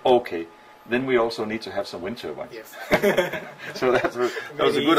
okay, then we also need to have some wind turbines. Yes. So that was a good,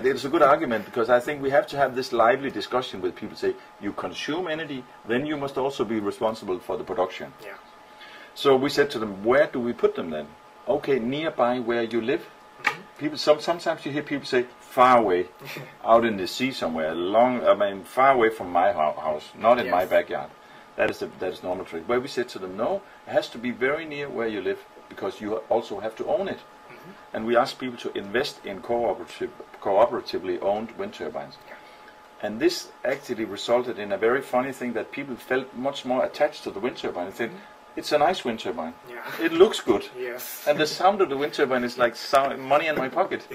it's a good argument, because I think we have to have this lively discussion with people. Say, you consume energy, then you must also be responsible for the production. Yeah. So we said to them, where do we put them then? Okay, nearby where you live. People, sometimes you hear people say, far away, out in the sea somewhere, far away from my house, not in my backyard. That is normal trick. Where we said to them, no, it has to be very near where you live, because you also have to own it. And we asked people to invest in cooperatively owned wind turbines. And this actually resulted in a very funny thing, that people felt much more attached to the wind turbine. They said, it's a nice wind turbine. Yeah. It looks good. Yes. And the sound of the wind turbine is like money in my pocket.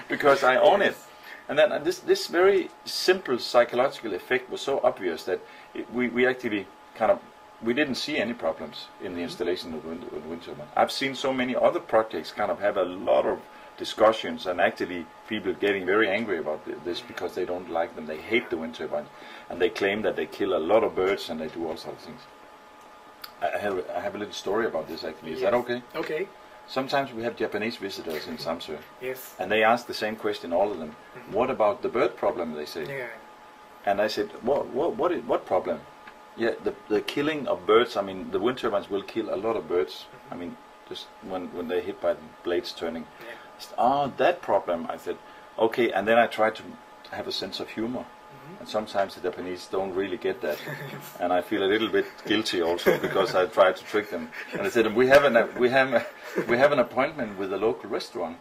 Because I own it. And then this very simple psychological effect was so obvious that we actually we didn't see any problems in the installation of the wind turbine. I've seen so many other projects have a lot of discussions, and actually people getting very angry about this because they don't like them. They hate the wind turbines, and they claim that they kill a lot of birds and they do all sorts of things. I have a little story about this actually. Is that okay? Okay. Sometimes we have Japanese visitors in Samsø. Yes. And they ask the same question, all of them. What about the bird problem, they say. Yeah. And I said, what problem? Yeah, the killing of birds. I mean, the wind turbines will kill a lot of birds. I mean, just when they're hit by the blades turning. Yeah. I said, that problem. I said, okay. And then I tried to have a sense of humor. And sometimes the Japanese don't really get that, and I feel a little bit guilty also, because I tried to trick them. And I said, we have an appointment with a local restaurant,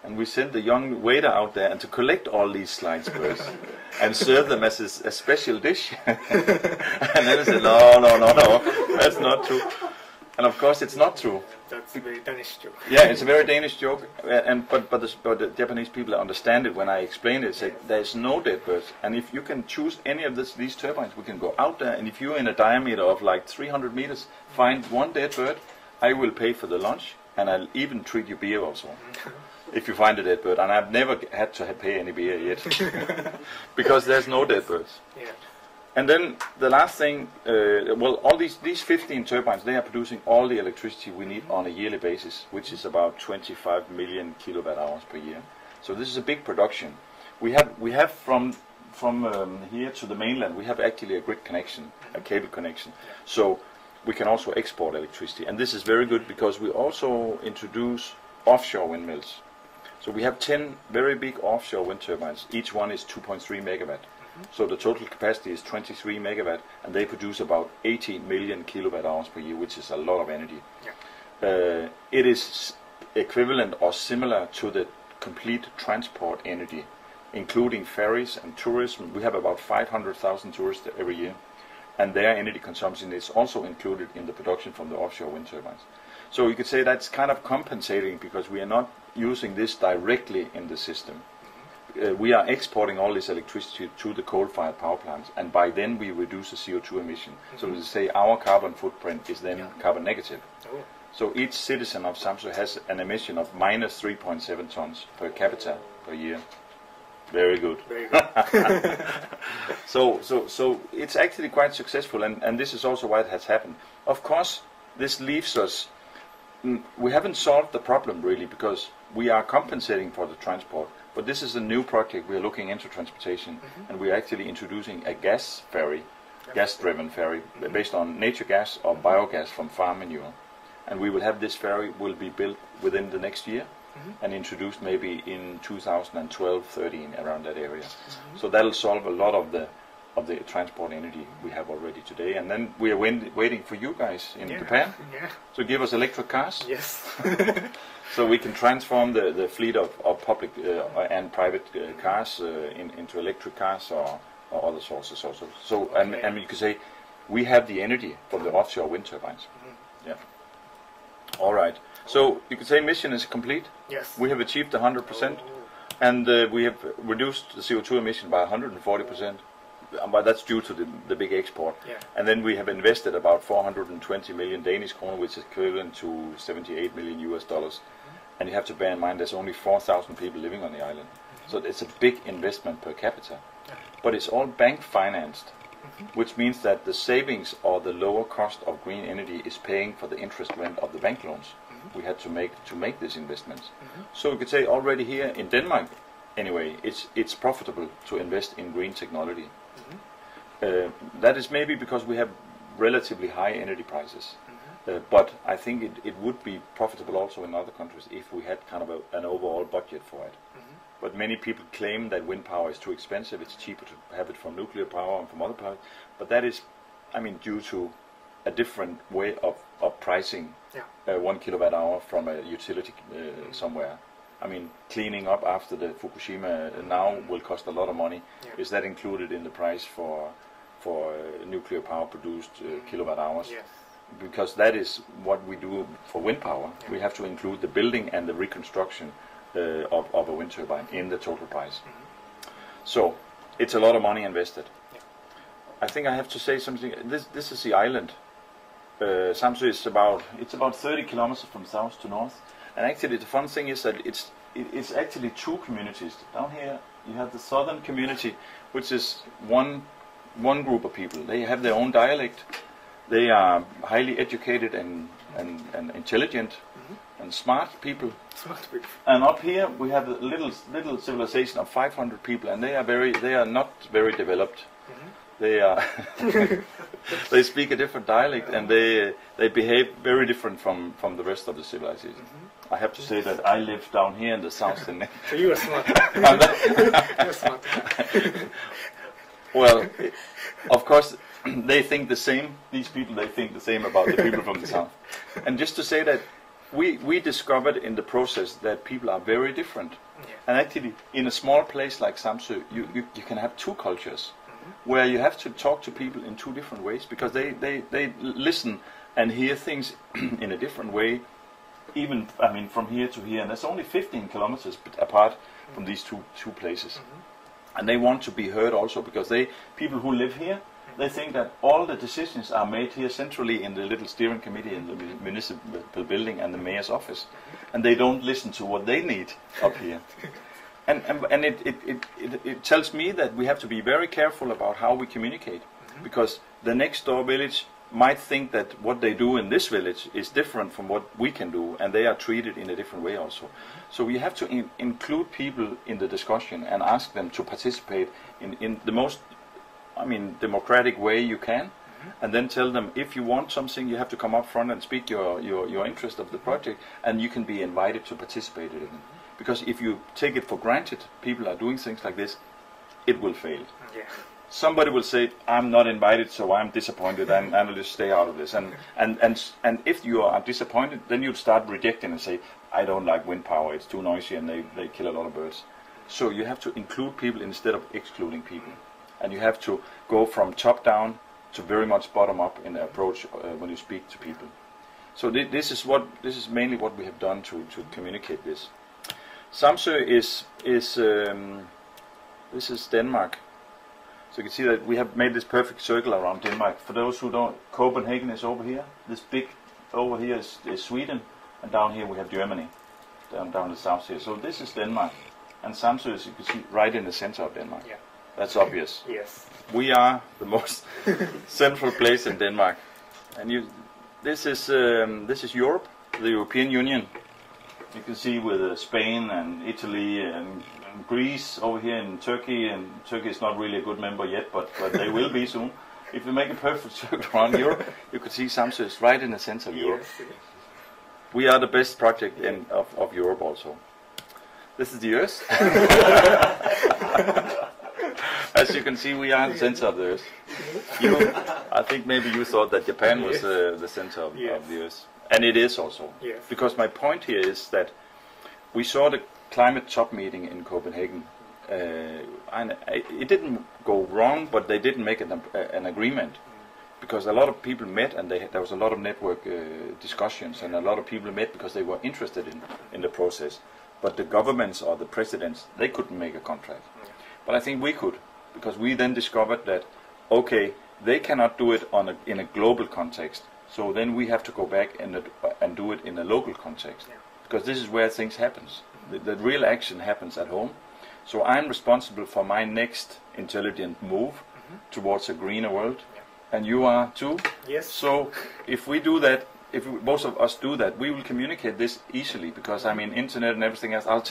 and we send the young waiter out there and to collect all these sliced birds and serve them as a special dish. And then I said, no, that's not true. And of course, it's not true. That's a very Danish joke. Yeah, it's a very Danish joke, but the Japanese people understand it when I explain it. Say there's no dead birds, and if you can choose any of these turbines, we can go out there, and if you're in a diameter of like 300 meters, find one dead bird, I will pay for the lunch, and I'll even treat you beer also. If you find a dead bird, and I've never had to pay any beer yet, because there's no dead birds. Yeah. And then the last thing, all these 15 turbines, they are producing all the electricity we need on a yearly basis, which is about 25 million kilowatt hours per year. So this is a big production. We have from here to the mainland, we have actually a grid connection, a cable connection. So we can also export electricity, and this is very good because we also introduce offshore windmills. So we have 10 very big offshore wind turbines. Each one is 2.3 megawatt. So the total capacity is 23 megawatt, and they produce about 80 million kilowatt hours per year, which is a lot of energy. Yeah. It is equivalent or similar to the complete transport energy, including ferries and tourism. We have about 500,000 tourists every year, and their energy consumption is also included in the production from the offshore wind turbines. So you could say that's kind of compensating, because we are not using this directly in the system. We are exporting all this electricity to the coal-fired power plants, and by then we reduce the CO2 emission. So to say our carbon footprint is then carbon negative. Oh. So each citizen of Samsø has an emission of minus 3.7 tons per capita per year. Very good. Very good. So it's actually quite successful, and this is also why it has happened. Of course, this leaves us. We haven't solved the problem really, because we are compensating for the transport. But this is a new project. We are looking into transportation, and we are actually introducing a gas ferry, gas-driven ferry, based on nature gas or biogas from farm manure. And we will have this ferry will be built within the next year, and introduced maybe in 2012-13, around that area. So that'll solve a lot of the transport energy we have already today. And then we are waiting for you guys in Japan to give us electric cars. Yes. So we can transform the fleet of public and private cars into electric cars or other sources also. So and you could say we have the energy from the offshore wind turbines. Yeah. All right. So you could say mission is complete. Yes. We have achieved 100%, and we have reduced the CO2 emission by 140%. But that's due to the big export. Yeah. And then we have invested about 420 million Danish kroner, which is equivalent to 78 million US dollars. And you have to bear in mind there's only 4,000 people living on the island. So it's a big investment per capita. Yeah. But it's all bank financed. which means that the savings or the lower cost of green energy is paying for the interest rent of the bank loans we had to make these investments. So we could say already here in Denmark, anyway, it's profitable to invest in green technology. That is maybe because we have relatively high energy prices. But I think it would be profitable also in other countries if we had kind of an overall budget for it. But many people claim that wind power is too expensive. It's cheaper to have it from nuclear power and from other power. But that is, I mean, due to a different way of pricing 1 kilowatt hour from a utility somewhere. I mean, cleaning up after the Fukushima now will cost a lot of money. Is that included in the price for nuclear power produced kilowatt hours? Yes. Because that is what we do for wind power. We have to include the building and the reconstruction of a wind turbine in the total price. So it's a lot of money invested. I think I have to say something. This is the island. Samsø is about 30 kilometers from south to north. And actually the fun thing is that it's actually two communities. Down here you have the southern community, which is one group of people. They have their own dialect. They are highly educated and intelligent and smart people. And up here we have a little civilization of 500 people, and they are not very developed. They are they speak a different dialect, and they behave very different from the rest of the civilization. I have to say that I live down here in the south. So you are smart. You're smart. Well, of course, they think the same. These people, they think the same about the people from the south. And just to say that we discovered in the process that people are very different. And actually, in a small place like Samsø, you can have two cultures, where you have to talk to people in two different ways, because they listen and hear things in a different way. Even, I mean, from here to here, and that's only 15 kilometers apart from these two places. And they want to be heard also, because people who live here, they think that all the decisions are made here centrally in the little steering committee in the municipal building and the mayor's office, and they don't listen to what they need up here. And it tells me that we have to be very careful about how we communicate, because the next door village might think that what they do in this village is different from what we can do, and they are treated in a different way also. So we have to include people in the discussion and ask them to participate in the most, I mean, democratic way you can, and then tell them, if you want something, you have to come up front and speak your interest of the project, and you can be invited to participate in it. Because if you take it for granted, people are doing things like this, it will fail. Somebody will say, I'm not invited, so I'm disappointed, and I'll just stay out of this. And if you are disappointed, then you'd start rejecting and say, I don't like wind power, it's too noisy and they kill a lot of birds. So you have to include people instead of excluding people. And you have to go from top down to very much bottom up in the approach when you speak to people. So this is mainly what we have done to communicate this. Samsø this is Denmark. So you can see that we have made this perfect circle around Denmark. For those who don't, Copenhagen is over here. This big over here is Sweden, and down here we have Germany, down the south here. So this is Denmark, and Samsø is, you can see, right in the center of Denmark. That's obvious. Yes. We are the most central place in Denmark, and this is Europe, the European Union. You can see with Spain and Italy and Greece over here in Turkey, and Turkey is not really a good member yet, but they will be soon. If we make a perfect circle around Europe, you could see Samsø is right in the center of Europe. We are the best project of Europe also. This is the Earth. As you can see, we are in the center of the Earth. I think maybe you thought that Japan was the center of the Earth. And it is also. Because my point here is that we saw the climate top meeting in Copenhagen. And it didn't go wrong, but they didn't make an agreement. Because a lot of people met, and there was a lot of network discussions, and a lot of people met because they were interested in the process. But the governments or the presidents, they couldn't make a contract. But I think we could, because we then discovered that, okay, they cannot do it in a global context. So then we have to go back and do it in a local context. Because this is where things happen. The real action happens at home. So I'm responsible for my next intelligent move towards a greener world, and you are too. Yes. So if we do that, if most of us do that, we will communicate this easily, because I mean, internet and everything else. I'll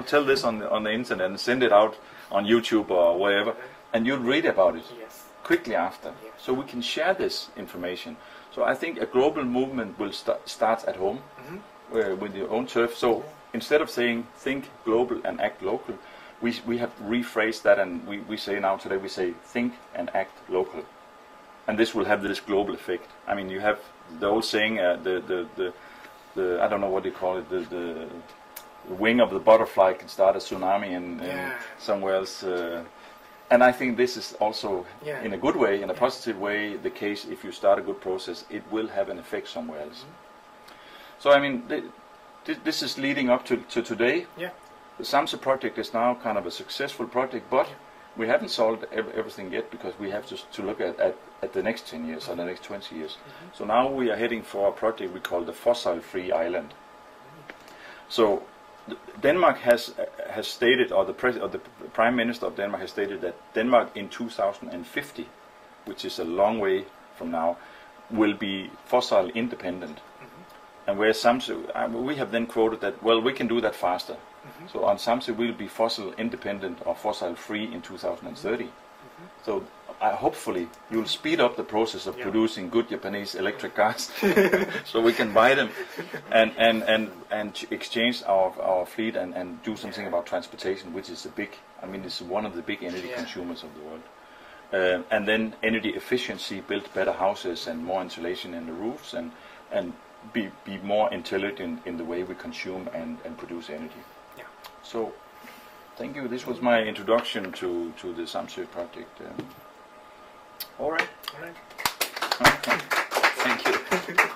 tell this on the internet and send it out on YouTube or wherever, and you'll read about it quickly after. So we can share this information. So I think a global movement will start at home, with your own turf. So instead of saying think global and act local, we have rephrased that, and we say now today, we say think and act local, and this will have this global effect. I mean, you have the old saying, the I don't know what you call it, the wing of the butterfly can start a tsunami in somewhere else. And I think this is also, in a good way, in a positive way, the case. If you start a good process, it will have an effect somewhere else. So I mean, this is leading up to today. The SAMSE project is now kind of a successful project, but we haven't solved everything yet, because we have to look at the next 10 years or the next 20 years. So now we are heading for a project we call the fossil-free island. So Denmark has stated, or the Prime Minister of Denmark has stated, that Denmark in 2050, which is a long way from now, will be fossil independent. And where SAMSE, we have then quoted that, well, we can do that faster. So on SAMSE we'll be fossil independent or fossil free in 2030. So hopefully you'll speed up the process of producing good Japanese electric cars, so we can buy them and exchange our fleet and do something about transportation, which is it's one of the big energy consumers of the world. And then energy efficiency, build better houses and more insulation in the roofs, and be more intelligent in the way we consume and produce energy. So, thank you. This was my introduction to the SAMSE project. All right. All right. Thank you.